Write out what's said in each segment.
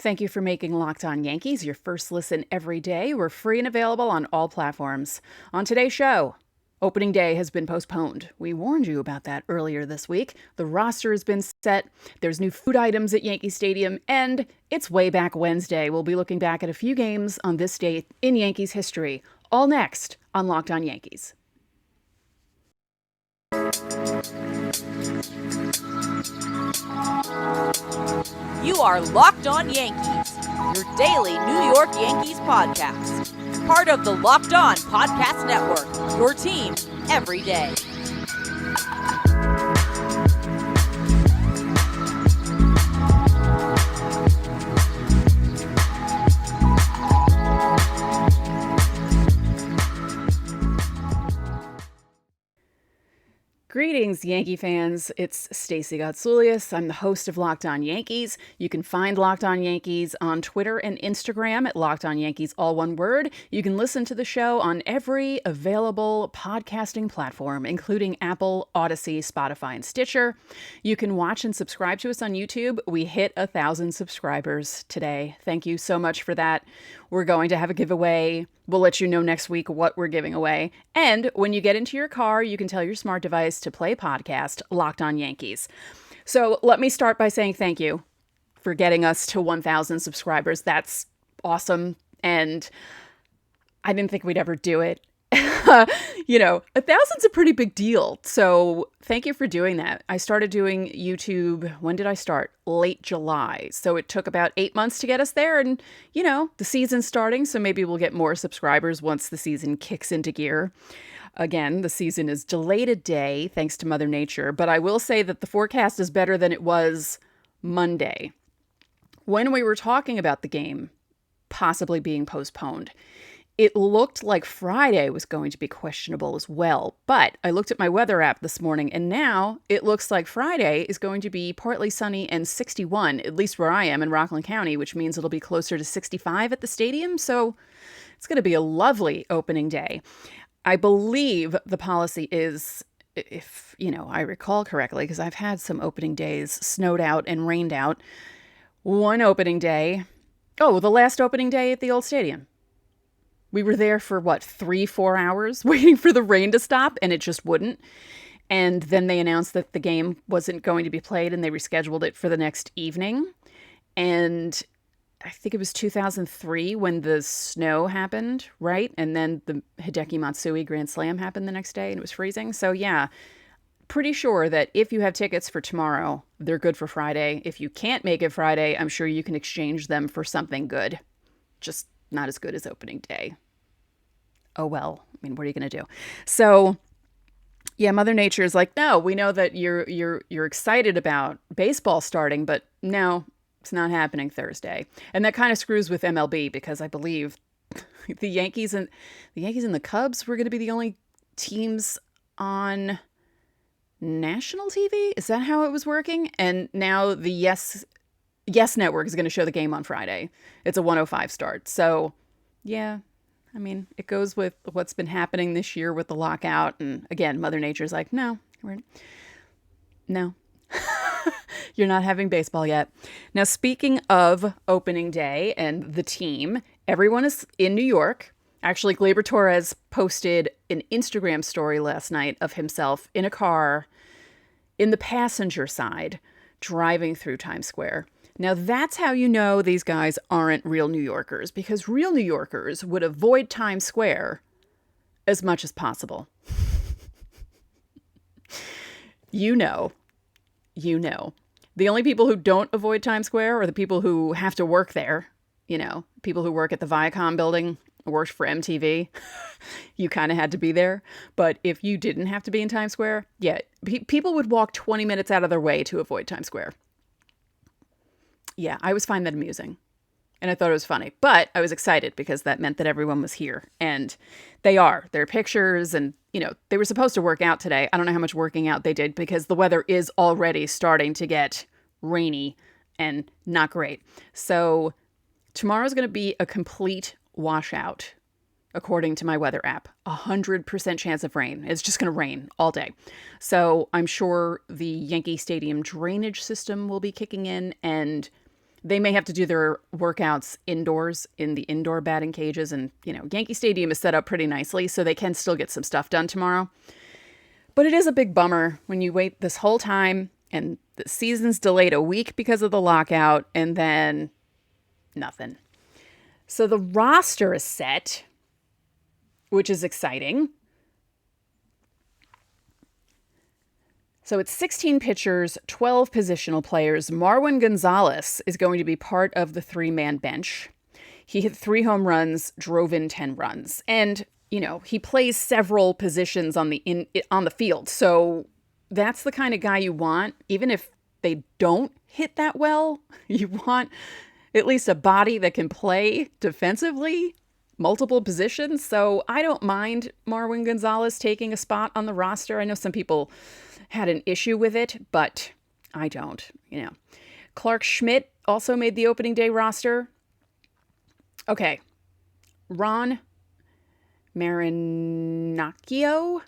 Thank you for making Locked On Yankees your first listen every day. We're free and available on all platforms. On today's show, opening day has been postponed. We warned you about that earlier this week. The roster has been set. There's new food items at Yankee Stadium, and it's Wayback Wednesday. We'll be looking back at a few games on this date in Yankees history. All next on Locked On Yankees. You are Locked On Yankees, your daily New York Yankees podcast. Part of the Locked On Podcast Network, your team every day. Greetings, Yankee fans. It's Stacey. I'm the host of Locked On Yankees. You can find Locked On Yankees on Twitter and Instagram at Locked On Yankees, all one word. You can listen to the show on every available podcasting platform, including Apple, Odyssey, Spotify, and Stitcher. You can watch and subscribe to us on YouTube. We hit 1,000 subscribers today. Thank you so much for that. We're going to have a giveaway. We'll let you know next week what we're giving away. And when you get into your car, you can tell your smart device to play podcast Locked On Yankees. So let me start by saying thank you for getting us to 1,000 subscribers. That's awesome. And I didn't think we'd ever do it. 1,000's a pretty big deal. So thank you for doing that. I started doing YouTube. When did I start? Late July. So it took about 8 months to get us there. And, the season's starting. So maybe we'll get more subscribers once the season kicks into gear. Again, the season is delayed a day thanks to Mother Nature. But I will say that the forecast is better than it was Monday. When we were talking about the game possibly being postponed, it looked like Friday was going to be questionable as well, but I looked at my weather app this morning, and now it looks like Friday is going to be partly sunny and 61, at least where I am in Rockland County, which means it'll be closer to 65 at the stadium, so it's going to be a lovely opening day. I believe the policy is, if I recall correctly, because I've had some opening days snowed out and rained out. One opening day, the last opening day at the old stadium. We were there for 3-4 hours waiting for the rain to stop, and it just wouldn't. And then they announced that the game wasn't going to be played, and they rescheduled it for the next evening. And I think it was 2003 when the snow happened, right? And then the Hideki Matsui Grand Slam happened the next day, and it was freezing. So yeah, pretty sure that if you have tickets for tomorrow, they're good for Friday. If you can't make it Friday, I'm sure you can exchange them for something good. Just not as good as opening day. Oh, well, what are you going to do? So, yeah, Mother Nature is like, no, we know that you're excited about baseball starting, but no, it's not happening Thursday. And that kind of screws with MLB because I believe the Yankees and the Cubs were going to be the only teams on national TV. Is that how it was working? And now the Yes Network is going to show the game on Friday. It's a 1:05 start. So, yeah, it goes with what's been happening this year with the lockout. And again, Mother Nature's like, no, you're not having baseball yet. Now, speaking of opening day and the team, everyone is in New York. Actually, Gleyber Torres posted an Instagram story last night of himself in a car in the passenger side driving through Times Square. Now, that's how you know these guys aren't real New Yorkers, because real New Yorkers would avoid Times Square as much as possible. You know. The only people who don't avoid Times Square are the people who have to work there. People who work at the Viacom building, worked for MTV. You kind of had to be there. But if you didn't have to be in Times Square, yeah, people would walk 20 minutes out of their way to avoid Times Square. Yeah, I always find that amusing. And I thought it was funny. But I was excited because that meant that everyone was here. And they are. There are pictures and, they were supposed to work out today. I don't know how much working out they did because the weather is already starting to get rainy and not great. So tomorrow's going to be a complete washout, according to my weather app. 100% chance of rain. It's just going to rain all day. So I'm sure the Yankee Stadium drainage system will be kicking in, and They may have to do their workouts indoors in the indoor batting cages. And, Yankee Stadium is set up pretty nicely, so they can still get some stuff done tomorrow. But it is a big bummer when you wait this whole time and the season's delayed a week because of the lockout and then nothing. So the roster is set, which is exciting. So it's 16 pitchers, 12 positional players. Marwin Gonzalez is going to be part of the 3-man bench. He hit 3 home runs, drove in 10 runs. And, he plays several positions on the field. So that's the kind of guy you want. Even if they don't hit that well, you want at least a body that can play defensively, multiple positions. So I don't mind Marwin Gonzalez taking a spot on the roster. I know some people had an issue with it, but I don't, Clark Schmidt also made the opening day roster. Okay. Ron Marinaccio.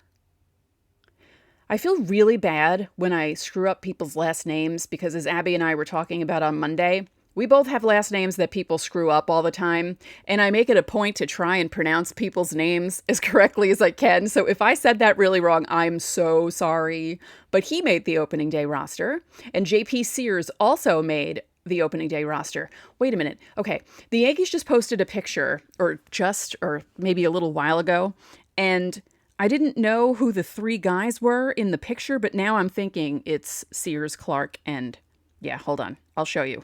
I feel really bad when I screw up people's last names because, as Abby and I were talking about on Monday, we both have last names that people screw up all the time, and I make it a point to try and pronounce people's names as correctly as I can. So if I said that really wrong, I'm so sorry. But he made the opening day roster, and JP Sears also made the opening day roster. Wait a minute. Okay, the Yankees just posted a picture, or maybe a little while ago, and I didn't know who the 3 guys were in the picture, but now I'm thinking it's Sears, Clark, and hold on. I'll show you.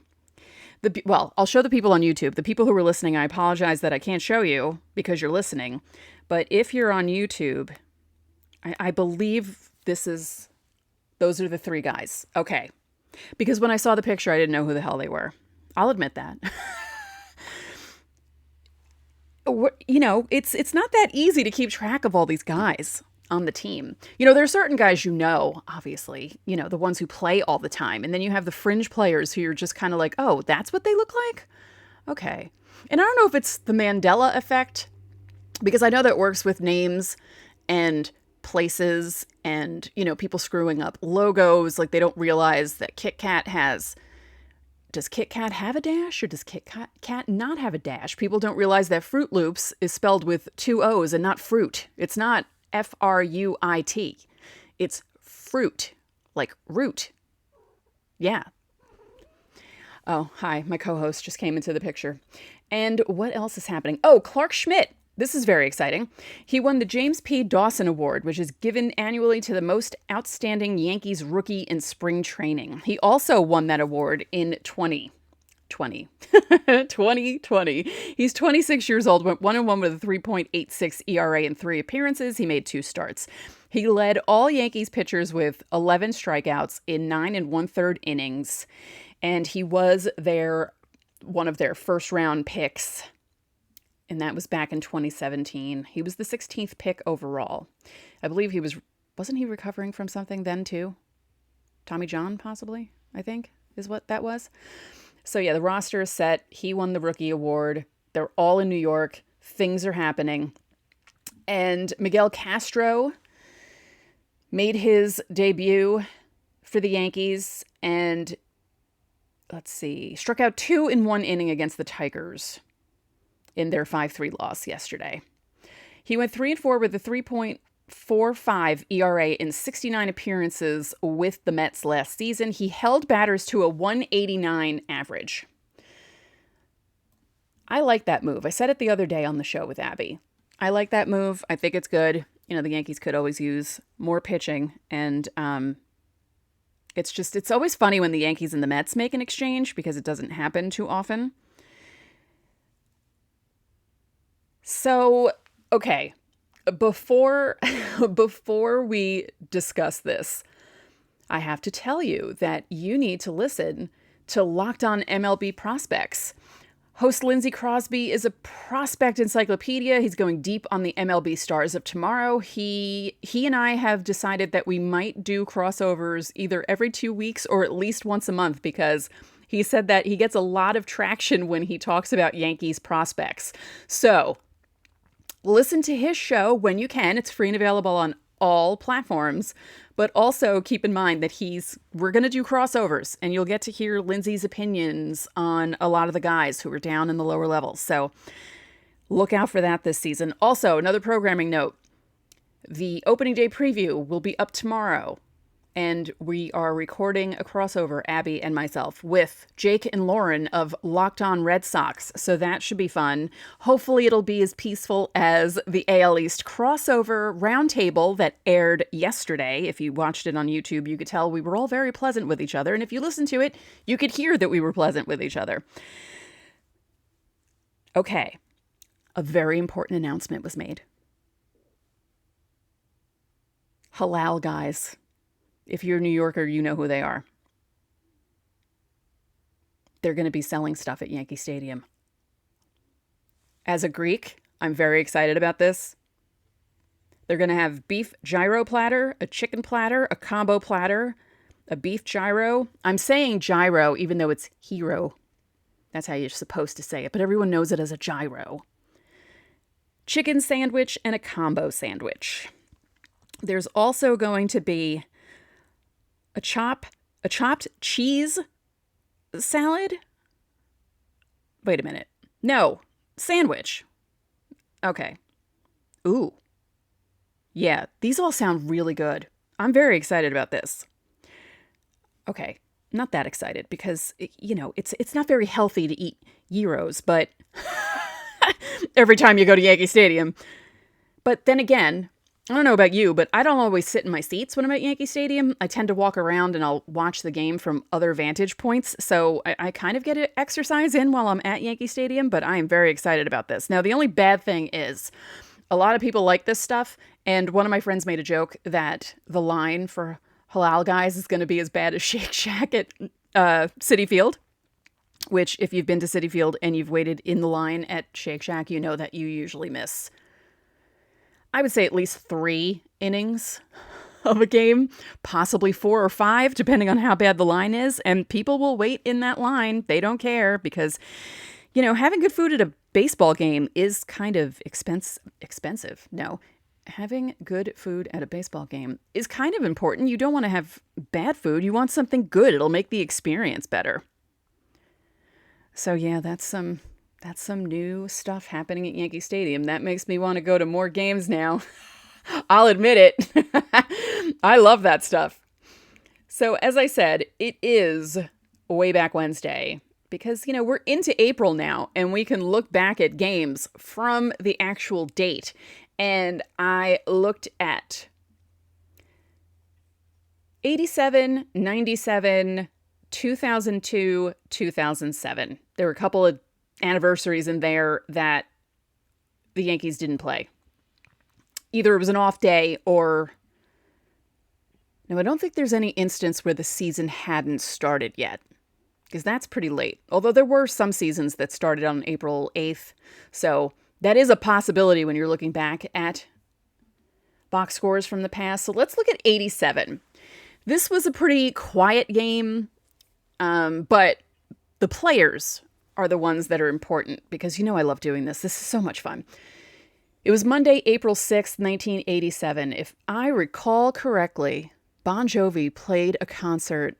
I'll show the people on YouTube. The people who are listening, I apologize that I can't show you because you're listening. But if you're on YouTube, I believe those are the 3 guys. Okay. Because when I saw the picture, I didn't know who the hell they were. I'll admit that. It's not that easy to keep track of all these guys on the team. There are certain guys, obviously, the ones who play all the time. And then you have the fringe players who you're just kind of like, oh, that's what they look like? Okay. And I don't know if it's the Mandela effect, because I know that works with names and places and, people screwing up logos. Like, they don't realize that Kit Kat does Kit Kat have a dash or does Kit Kat not have a dash? People don't realize that Fruit Loops is spelled with 2 O's and not fruit. It's not Fruit. It's fruit, like root. Yeah. Oh, hi. My co-host just came into the picture. And what else is happening? Oh, Clark Schmidt. This is very exciting. He won the James P. Dawson Award, which is given annually to the most outstanding Yankees rookie in spring training. He also won that award in 2020. He's 26 years old, went 1-1 with a 3.86 ERA in 3 appearances. He made 2 starts. He led all Yankees pitchers with 11 strikeouts in 9 1/3 innings. And he was one of their first round picks. And that was back in 2017. He was the 16th pick overall. I believe wasn't he recovering from something then too? Tommy John, possibly, I think, is what that was. So yeah, the roster is set. He won the rookie award. They're all in New York. Things are happening. And Miguel Castro made his debut for the Yankees and, struck out 2 in 1 inning against the Tigers in their 5-3 loss yesterday. He went 3-4 with a 3.45 ERA in 69 appearances with the Mets last season. He held batters to a 189 average. I like that move. I said it the other day on the show with Abby. I like that move. I think it's good. The Yankees could always use more pitching. And it's always funny when the Yankees and the Mets make an exchange because it doesn't happen too often. So, okay, before we discuss this, I have to tell you that you need to listen to Locked On MLB Prospects. Host Lindsey Crosby is a prospect encyclopedia. He's going deep on the MLB stars of tomorrow. He and I have decided that we might do crossovers either every 2 weeks or at least once a month because he said that he gets a lot of traction when he talks about Yankees prospects. So listen to his show when you can. It's free and available on all platforms. But also keep in mind that we're going to do crossovers, and you'll get to hear Lindsay's opinions on a lot of the guys who are down in the lower levels. So look out for that this season. Also, another programming note, the opening day preview will be up tomorrow. And we are recording a crossover, Abby and myself, with Jake and Lauren of Locked On Red Sox. So that should be fun. Hopefully it'll be as peaceful as the AL East crossover roundtable that aired yesterday. If you watched it on YouTube, you could tell we were all very pleasant with each other. And if you listened to it, you could hear that we were pleasant with each other. Okay. A very important announcement was made. Halal guys. If you're a New Yorker, you know who they are. They're going to be selling stuff at Yankee Stadium. As a Greek, I'm very excited about this. They're going to have beef gyro platter, a chicken platter, a combo platter, a beef gyro. I'm saying gyro even though it's hero. That's how you're supposed to say it, but everyone knows it as a gyro. Chicken sandwich and a combo sandwich. There's also going to be a chopped cheese salad? Wait a minute. No, sandwich. Okay. Ooh. Yeah, these all sound really good. I'm very excited about this. Okay, not that excited because, it's not very healthy to eat gyros, but every time you go to Yankee Stadium. But then again, I don't know about you, but I don't always sit in my seats when I'm at Yankee Stadium. I tend to walk around and I'll watch the game from other vantage points. So I kind of get an exercise in while I'm at Yankee Stadium, but I am very excited about this. Now, the only bad thing is a lot of people like this stuff. And one of my friends made a joke that the line for halal guys is going to be as bad as Shake Shack at Citi Field. Which, if you've been to Citi Field and you've waited in the line at Shake Shack, you know that you usually miss, I would say, at least 3 innings of a game, possibly 4 or 5, depending on how bad the line is. And people will wait in that line. They don't care because, having good food at a baseball game is kind of expensive. No, having good food at a baseball game is kind of important. You don't want to have bad food. You want something good. It'll make the experience better. So yeah, that's some new stuff happening at Yankee Stadium. That makes me want to go to more games now. I'll admit it. I love that stuff. So as I said, it is Wayback Wednesday because, we're into April now and we can look back at games from the actual date. And I looked at 87, 97, 2002, 2007. There were a couple of anniversaries in there that the Yankees didn't play. Either it was an off day or... No, I don't think there's any instance where the season hadn't started yet, because that's pretty late. Although there were some seasons that started on April 8th. So that is a possibility when you're looking back at box scores from the past. So let's look at 87. This was a pretty quiet game, but the players are the ones that are important because I love doing this. This is so much fun. It was Monday, April 6th, 1987. If I recall correctly, Bon Jovi played a concert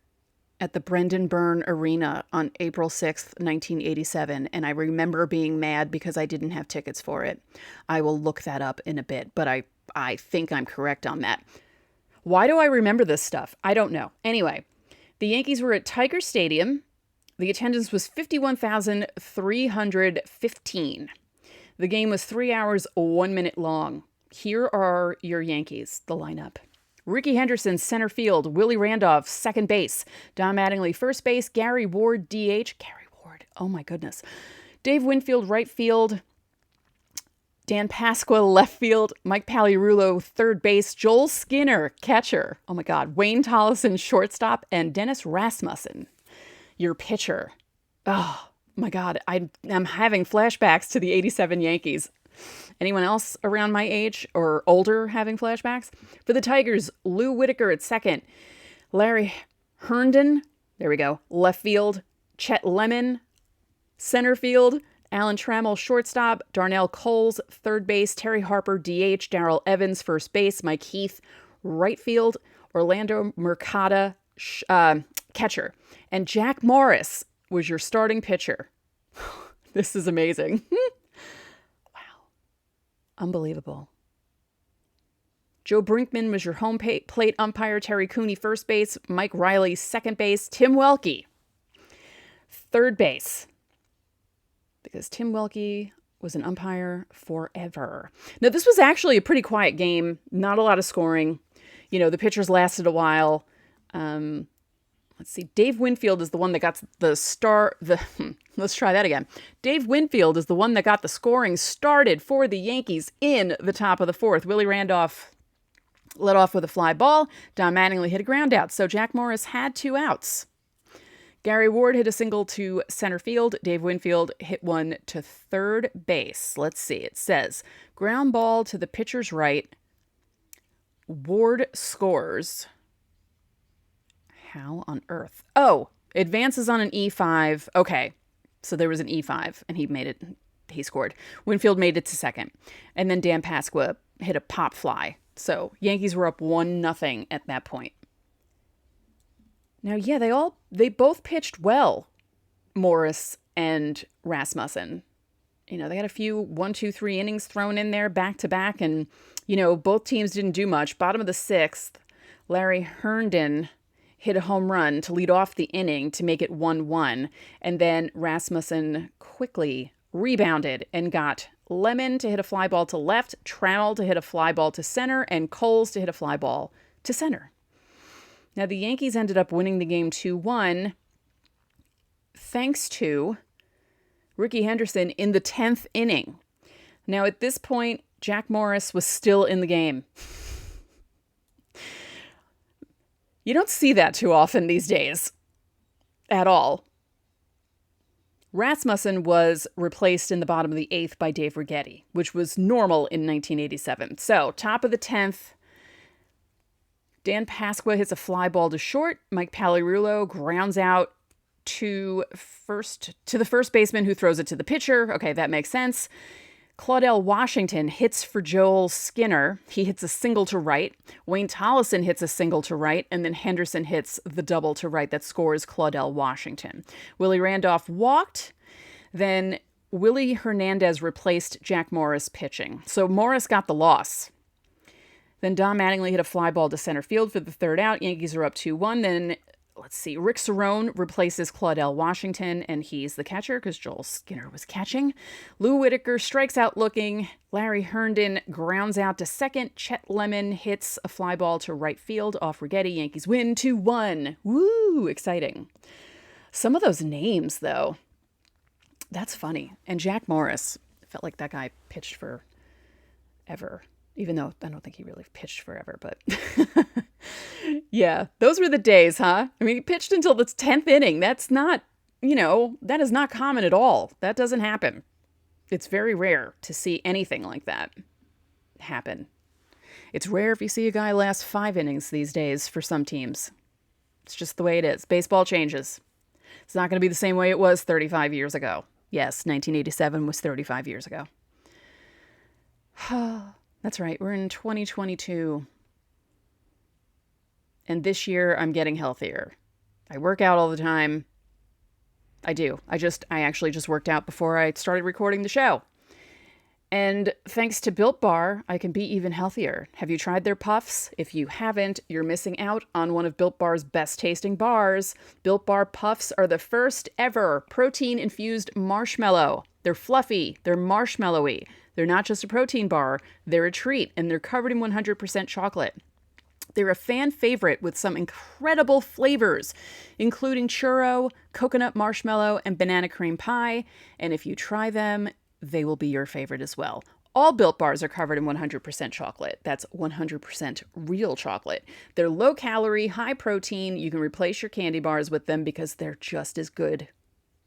at the Brendan Byrne Arena on April 6th, 1987, and I remember being mad because I didn't have tickets for it. I will look that up in a bit, but I think I'm correct on that. Why do I remember this stuff? I don't know. Anyway, the Yankees were at Tiger Stadium. The attendance was 51,315. The game was 3 hours, 1 minute long. Here are your Yankees, the lineup. Ricky Henderson, center field. Willie Randolph, second base. Don Mattingly, first base. Gary Ward, DH. Gary Ward, oh my goodness. Dave Winfield, right field. Dan Pasqua, left field. Mike Pagliarulo, third base. Joel Skinner, catcher. Oh my God. Wayne Tollison, shortstop. And Dennis Rasmussen, your pitcher. Oh my God. I'm having flashbacks to the 87 Yankees. Anyone else around my age or older having flashbacks? For the Tigers, Lou Whitaker at second. Larry Herndon, there we go, left field. Chet Lemon, center field. Alan Trammell, shortstop. Darnell Coles, third base. Terry Harper, DH. Darrell Evans, first base. Mike Heath, right field. Orlando Mercado catcher, and Jack Morris was your starting pitcher. This is amazing. Wow. Unbelievable. Joe Brinkman was your home plate umpire. Terry Cooney, first base. Mike Riley, second base. Tim Welke, third base. Because Tim Welke was an umpire forever. Now, this was actually a pretty quiet game. Not a lot of scoring. The pitchers lasted a while. Let's see. Dave Winfield is the one that got the star. Let's try that again. Dave Winfield is the one that got the scoring started for the Yankees in the top of the fourth. Willie Randolph led off with a fly ball. Don Mattingly hit a ground out. So Jack Morris had 2 outs. Gary Ward hit a single to center field. Dave Winfield hit one to third base. Let's see. It says ground ball to the pitcher's right. Ward scores. How on earth? Oh, advances on an E5. Okay. So there was an E5 and he scored. Winfield made it to second. And then Dan Pasqua hit a pop fly. So Yankees were up 1-0 at that point. Now, yeah, they both pitched well, Morris and Rasmussen. They got a few 1, 2, 3 innings thrown in there back to back. And, both teams didn't do much. Bottom of the 6th, Larry Herndon hit a home run to lead off the inning to make it 1-1. And then Rasmussen quickly rebounded and got Lemon to hit a fly ball to left, Trammell to hit a fly ball to center, and Coles to hit a fly ball to center. Now, the Yankees ended up winning the game 2-1 thanks to Rickey Henderson in the 10th inning. Now, at this point, Jack Morris was still in the game. You don't see that too often these days. At all. Rasmussen was replaced in the bottom of the 8th by Dave Righetti, which was normal in 1987. So, top of the 10th, Dan Pasqua hits a fly ball to short. Mike Pallerulo grounds out to the first baseman who throws it to the pitcher. Okay, that makes sense. Claudell Washington hits for Joel Skinner. He hits a single to right. Wayne Tollison hits a single to right, and then Henderson hits the double to right that scores Claudell Washington. Willie Randolph walked. Then Willie Hernandez replaced Jack Morris pitching. So Morris got the loss. Then Don Mattingly hit a fly ball to center field for the third out. Yankees are up 2-1. Then, let's see, Rick Cerrone replaces Claudell Washington, and he's the catcher because Joel Skinner was catching. Lou Whitaker strikes out looking. Larry Herndon grounds out to second. Chet Lemon hits a fly ball to right field off Righetti. Yankees win 2-1. Woo! Exciting. Some of those names, though, that's funny. And Jack Morris, felt like that guy pitched forever. Even though I don't think he really pitched forever, but yeah, those were the days, huh? I mean, he pitched until the 10th inning. That's not, that is not common at all. That doesn't happen. It's very rare to see anything like that happen. It's rare if you see a guy last 5 innings these days for some teams. It's just the way it is. Baseball changes. It's not going to be the same way it was 35 years ago. Yes, 1987 was 35 years ago. That's right. We're in 2022. And this year I'm getting healthier. I work out all the time. I do. I actually just worked out before I started recording the show. And thanks to Built Bar, I can be even healthier. Have you tried their puffs? If you haven't, you're missing out on one of Built Bar's best tasting bars. Built Bar puffs are the first ever protein-infused marshmallow. They're fluffy. They're marshmallowy. They're not just a protein bar, they're a treat, and they're covered in 100% chocolate. They're a fan favorite with some incredible flavors, including churro, coconut marshmallow, and banana cream pie. And if you try them, they will be your favorite as well. All Built Bars are covered in 100% chocolate. That's 100% real chocolate. They're low calorie, high protein. You can replace your candy bars with them because they're just as good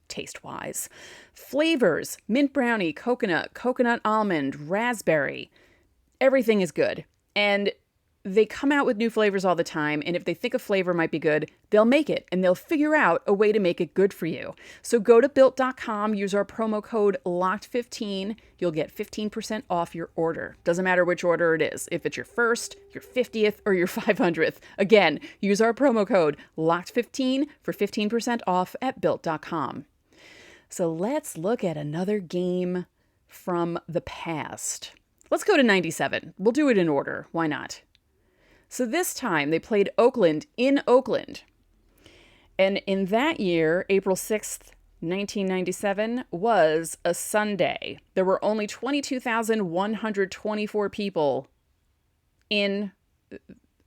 taste-wise. Flavors: mint brownie, coconut almond, raspberry. Everything is good. And they come out with new flavors all the time, and if they think a flavor might be good, they'll make it, and they'll figure out a way to make it good for you. So go to Built.com, use our promo code LOCKED15. You'll get 15% off your order. Doesn't matter which order it is. If it's your first, your 50th, or your 500th. Again, use our promo code LOCKED15 for 15% off at Built.com. So let's look at another game from the past. Let's go to 97. We'll do it in order. Why not? So this time they played Oakland in Oakland. And in that year, April 6th, 1997, was a Sunday. There were only 22,124 people in,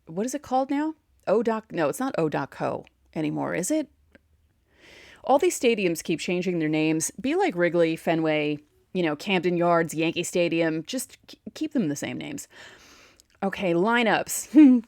what is it called now? No, it's not O.co anymore, is it? All these stadiums keep changing their names. Be like Wrigley, Fenway, Camden Yards, Yankee Stadium. Just keep them the same names. Okay, lineups.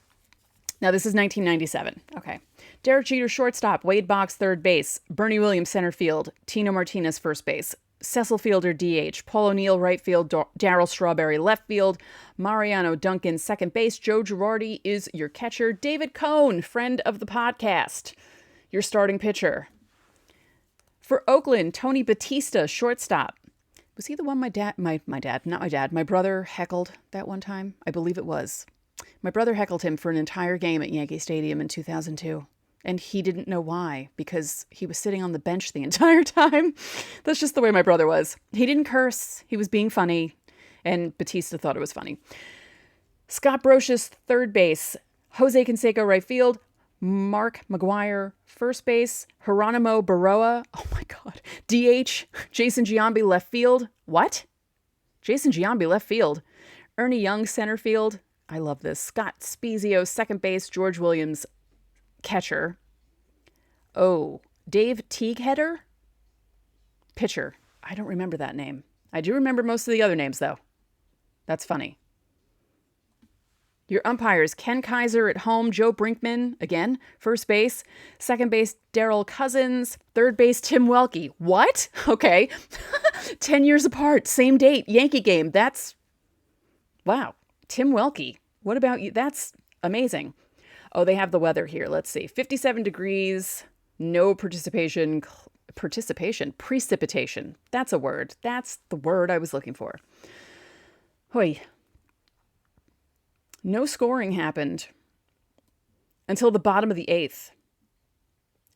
Now, this is 1997. Okay. Derek Jeter, shortstop. Wade Boggs, third base. Bernie Williams, center field. Tino Martinez, first base. Cecil Fielder, DH. Paul O'Neill, right field. Darryl Strawberry, left field. Mariano Duncan, second base. Joe Girardi is your catcher. David Cone, friend of the podcast, your starting pitcher. For Oakland, Tony Batista, shortstop. Was he the one my brother heckled that one time? I believe it was. My brother heckled him for an entire game at Yankee Stadium in 2002. And he didn't know why, because he was sitting on the bench the entire time. That's just the way my brother was. He didn't curse. He was being funny. And Batista thought it was funny. Scott Brocious, third base. Jose Canseco, right field. Mark McGuire, first base. Geronimo Baroa, oh my God, DH. Jason Giambi, left field. What? Jason Giambi, left field. Ernie Young, center field. I love this. Scott Spezio, second base. George Williams, catcher. Oh, Dave Teagueheader, pitcher. I don't remember that name. I do remember most of the other names, though. That's funny. Your umpires, Ken Kaiser at home, Joe Brinkman, again, first base. Second base, Darrell Cousins. Third base, Tim Welke. What? Okay. 10 years apart, same date, Yankee game. Wow. Tim Welke. What about you? That's amazing. Oh, they have the weather here. Let's see. 57 degrees, no precipitation. That's a word. That's the word I was looking for. Hoi. No scoring happened until the bottom of the eighth.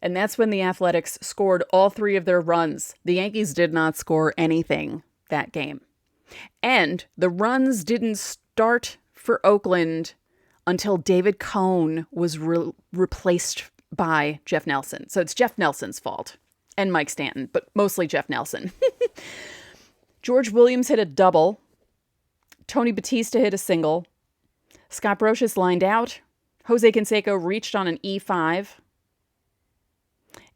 And that's when the Athletics scored all three of their runs. The Yankees did not score anything that game. And the runs didn't start for Oakland until David Cone was replaced by Jeff Nelson. So it's Jeff Nelson's fault. And Mike Stanton, but mostly Jeff Nelson. George Williams hit a double. Tony Batista hit a single. Scott Brocious lined out. Jose Canseco reached on an E5.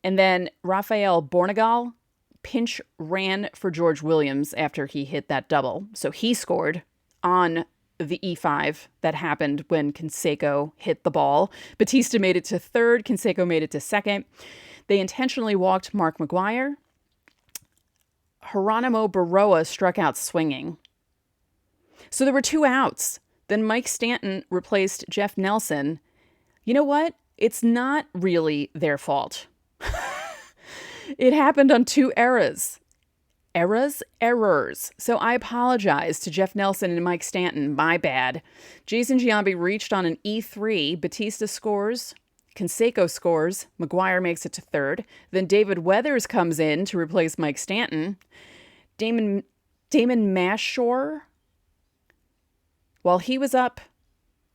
And then Rafael Bornegal pinch ran for George Williams after he hit that double. So he scored on the E5 that happened when Canseco hit the ball. Batista made it to third. Canseco made it to second. They intentionally walked Mark McGuire. Geronimo Baroa struck out swinging. So there were two outs. Then Mike Stanton replaced Jeff Nelson. You know what? It's not really their fault. It happened on two errors. Errors. So I apologize to Jeff Nelson and Mike Stanton. My bad. Jason Giambi reached on an E3. Batista scores. Canseco scores. McGuire makes it to third. Then David Weathers comes in to replace Mike Stanton. Damon Mashore. While he was up,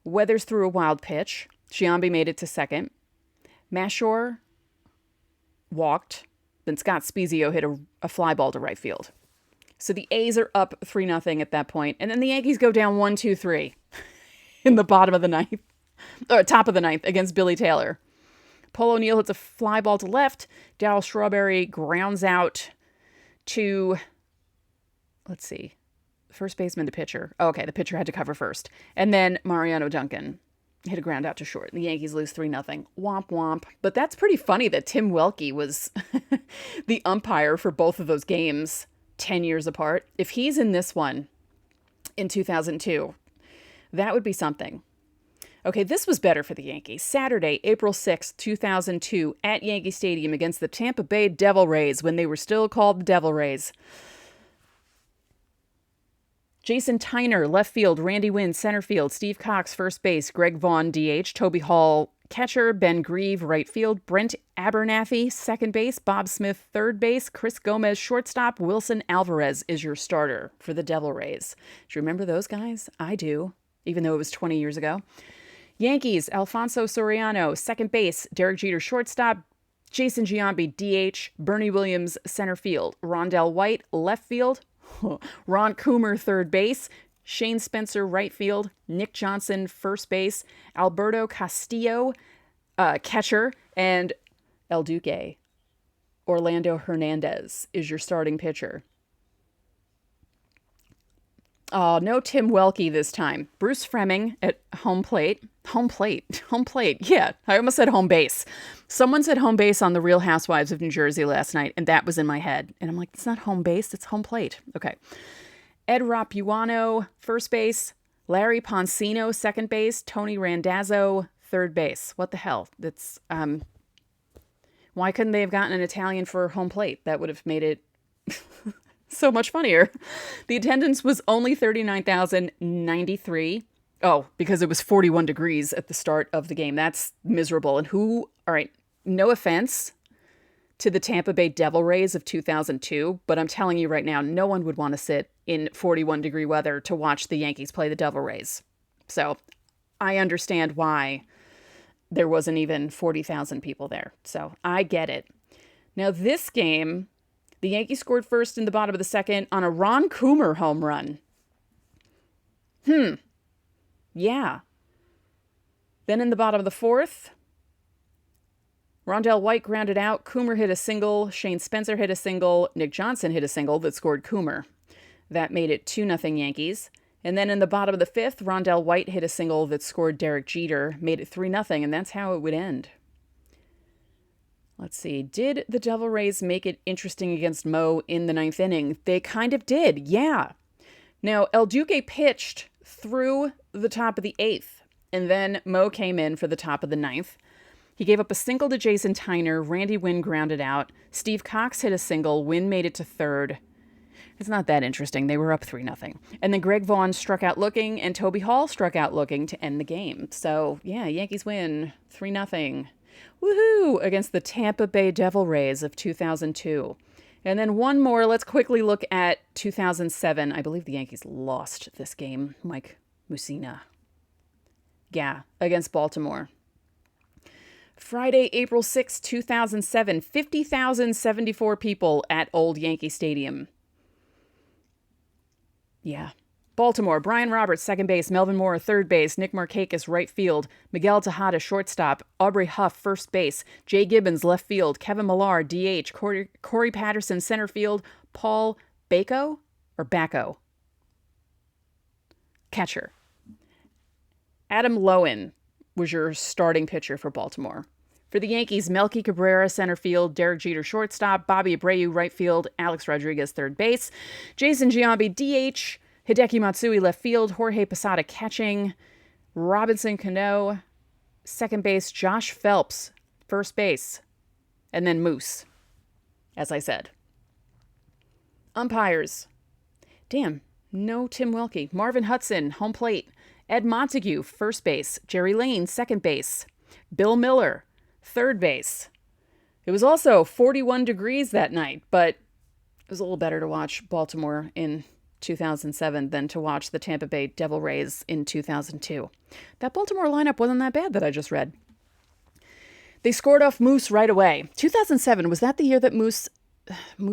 Weathers threw a wild pitch. Giambi made it to second. Mashore walked. Then Scott Spezio hit a fly ball to right field. So the A's are up 3-0 at that point. And then the Yankees go down 1-2-3 in the bottom of the ninth. Or top of the ninth against Billy Taylor. Paul O'Neill hits a fly ball to left. Darryl Strawberry grounds out to, let's see, first baseman to pitcher. Oh, okay, the pitcher had to cover first. And then Mariano Duncan hit a ground out to short. The Yankees lose 3-0. Womp womp. But that's pretty funny that Tim Welke was the umpire for both of those games 10 years apart. If he's in this one in 2002, that would be something. Okay, this was better for the Yankees. Saturday, April 6th, 2002, at Yankee Stadium against the Tampa Bay Devil Rays when they were still called the Devil Rays. Jason Tyner, left field. Randy Wynn, center field. Steve Cox, first base. Greg Vaughn, DH. Toby Hall, catcher. Ben Grieve, right field. Brent Abernathy, second base. Bob Smith, third base. Chris Gomez, shortstop. Wilson Alvarez is your starter for the Devil Rays. Do you remember those guys? I do, even though it was 20 years ago. Yankees, Alfonso Soriano, second base. Derek Jeter, shortstop. Jason Giambi, DH. Bernie Williams, center field. Rondell White, left field. Ron Coomer, third base. Shane Spencer, right field. Nick Johnson, first base. Alberto Castillo, catcher. And El Duque, Orlando Hernandez, is your starting pitcher. Oh, no Tim Welke this time. Bruce Fremming at home plate. Home plate. Yeah, I almost said home base. Someone said home base on The Real Housewives of New Jersey last night, and that was in my head. And I'm like, it's not home base, it's home plate. Okay. Ed Rapuano, first base. Larry Poncino, second base. Tony Randazzo, third base. What the hell? That's why couldn't they have gotten an Italian for home plate? That would have made it so much funnier. The attendance was only 39,093. Oh, because it was 41 degrees at the start of the game. That's miserable. And all right, no offense to the Tampa Bay Devil Rays of 2002, but I'm telling you right now, no one would want to sit in 41 degree weather to watch the Yankees play the Devil Rays. So I understand why there wasn't even 40,000 people there. So I get it. Now this game, the Yankees scored first in the bottom of the second on a Ron Coomer home run. Yeah. Then in the bottom of the fourth, Rondell White grounded out. Coomer hit a single. Shane Spencer hit a single. Nick Johnson hit a single that scored Coomer. That made it 2-0 Yankees. And then in the bottom of the fifth, Rondell White hit a single that scored Derek Jeter, made it 3-0, and that's how it would end. Let's see. Did the Devil Rays make it interesting against Mo in the ninth inning? They kind of did, yeah. Now, El Duque pitched through the top of the eighth, and then Mo came in for the top of the ninth. He gave up a single to Jason Tyner. Randy Wynn grounded out. Steve Cox hit a single. Wynn made it to third. It's not that interesting. They were up 3-0. And then Greg Vaughn struck out looking, and Toby Hall struck out looking to end the game. So, yeah, Yankees win 3-0. Woohoo! Against the Tampa Bay Devil Rays of 2002. And then one more. Let's quickly look at 2007. I believe the Yankees lost this game. Mike Mussina. Yeah, against Baltimore. Friday, April 6, 2007. 50,074 people at Old Yankee Stadium. Yeah. Baltimore, Brian Roberts, second base. Melvin Moore, third base. Nick Markakis, right field. Miguel Tejada, shortstop. Aubrey Huff, first base. Jay Gibbons, left field. Kevin Millar, DH. Corey Patterson, center field. Paul Bacco, catcher. Adam Lowen was your starting pitcher for Baltimore. For the Yankees, Melky Cabrera, center field. Derek Jeter, shortstop. Bobby Abreu, right field. Alex Rodriguez, third base. Jason Giambi, DH. Hideki Matsui, left field. Jorge Posada, catching. Robinson Cano, second base. Josh Phelps, first base. And then Moose, as I said. Umpires. Damn, no Tim Welke. Marvin Hudson, home plate. Ed Montague, first base. Jerry Lane, second base. Bill Miller, third base. It was also 41 degrees that night, but it was a little better to watch Baltimore in 2007 than to watch the Tampa Bay Devil Rays in 2002. That Baltimore lineup wasn't that bad that I just read. They scored off Moose right away. 2007, was that the year that Moose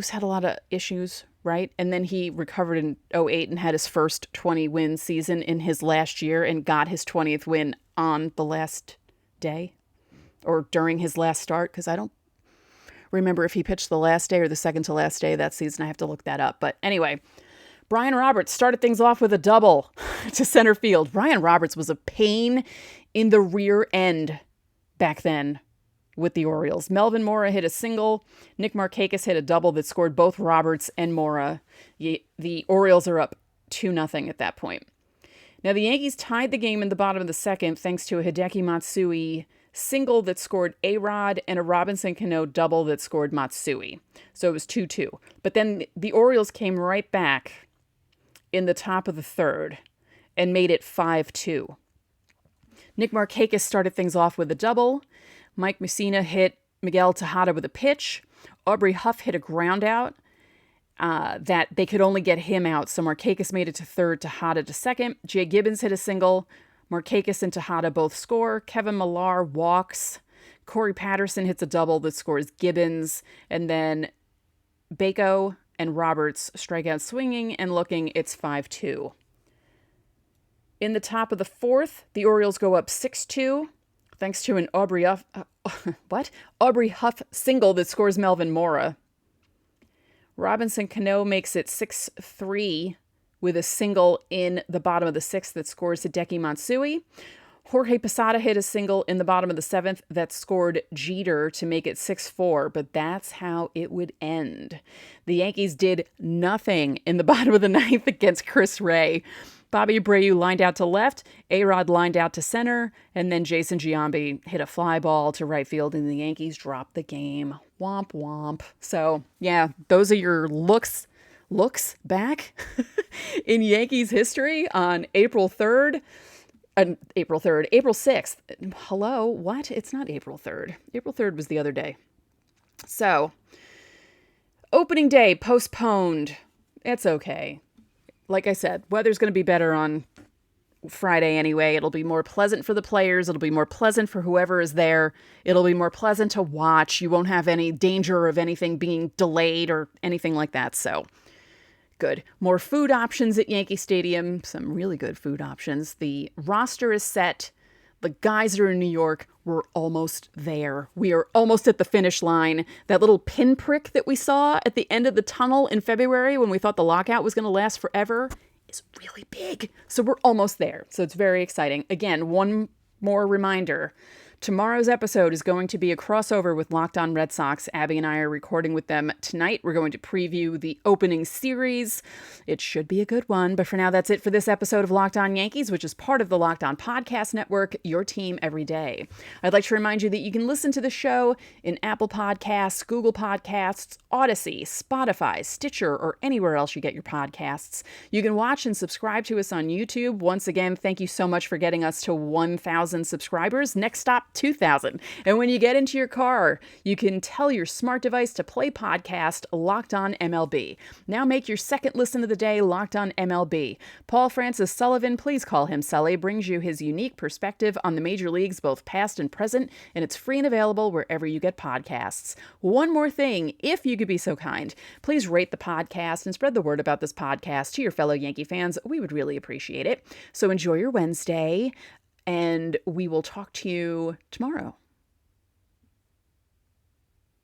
had a lot of issues, right? And then he recovered in 2008 and had his first 20-win season in his last year and got his 20th win on the last day or during his last start, because I don't remember if he pitched the last day or the second to last day that season. I have to look that up. But anyway, Brian Roberts started things off with a double to center field. Brian Roberts was a pain in the rear end back then with the Orioles. Melvin Mora hit a single. Nick Markakis hit a double that scored both Roberts and Mora. The Orioles are up 2-0 at that point. Now, the Yankees tied the game in the bottom of the second thanks to a Hideki Matsui single that scored A-Rod and a Robinson Cano double that scored Matsui. So it was 2-2. But then the Orioles came right back in the top of the third and made it 5-2. Nick Markakis started things off with a double. Mike Mussina hit Miguel Tejada with a pitch. Aubrey Huff hit a ground out that they could only get him out. So Markakis made it to third, Tejada to second. Jay Gibbons hit a single. Markakis and Tejada both score. Kevin Millar walks. Corey Patterson hits a double that scores Gibbons. And then Bako and Roberts strike out swinging and looking. It's 5-2. In the top of the fourth, the Orioles go up 6-2 thanks to an Aubrey Huff single that scores Melvin Mora. Robinson Cano makes it 6-3 with a single in the bottom of the sixth that scores Hideki Matsui. Jorge Posada hit a single in the bottom of the seventh that scored Jeter to make it 6-4, but that's how it would end. The Yankees did nothing in the bottom of the ninth against Chris Ray. Bobby Abreu lined out to left, A-Rod lined out to center, and then Jason Giambi hit a fly ball to right field, and the Yankees dropped the game. Womp womp. So, yeah, those are your looks back in Yankees history on April 3rd. April 6th. Hello, what? It's not April 3rd. April 3rd was the other day. So, opening day postponed. It's okay. Like I said, weather's going to be better on Friday anyway. It'll be more pleasant for the players. It'll be more pleasant for whoever is there. It'll be more pleasant to watch. You won't have any danger of anything being delayed or anything like that. So, good. More food options at Yankee Stadium. Some really good food options. The roster is set. The guys are in New York. We're almost there. We are almost at the finish line. That little pinprick that we saw at the end of the tunnel in February when we thought the lockout was going to last forever is really big. So we're almost there. So it's very exciting. Again, one more reminder. Tomorrow's episode is going to be a crossover with Locked On Red Sox. Abby and I are recording with them tonight. We're going to preview the opening series. It should be a good one. But for now, that's it for this episode of Locked On Yankees, which is part of the Locked On Podcast Network, your team every day. I'd like to remind you that you can listen to the show in Apple Podcasts, Google Podcasts, Odyssey, Spotify, Stitcher, or anywhere else you get your podcasts. You can watch and subscribe to us on YouTube. Once again, thank you so much for getting us to 1,000 subscribers. Next stop, 2,000. And when you get into your car, you can tell your smart device to play podcast Locked On MLB. Now make your second listen of the day Locked On MLB. Paul Francis Sullivan, please call him Sully, brings you his unique perspective on the major leagues, both past and present, and it's free and available wherever you get podcasts. One more thing, if you could be so kind, please rate the podcast and spread the word about this podcast to your fellow Yankee fans. We would really appreciate it. So enjoy your Wednesday. And we will talk to you tomorrow.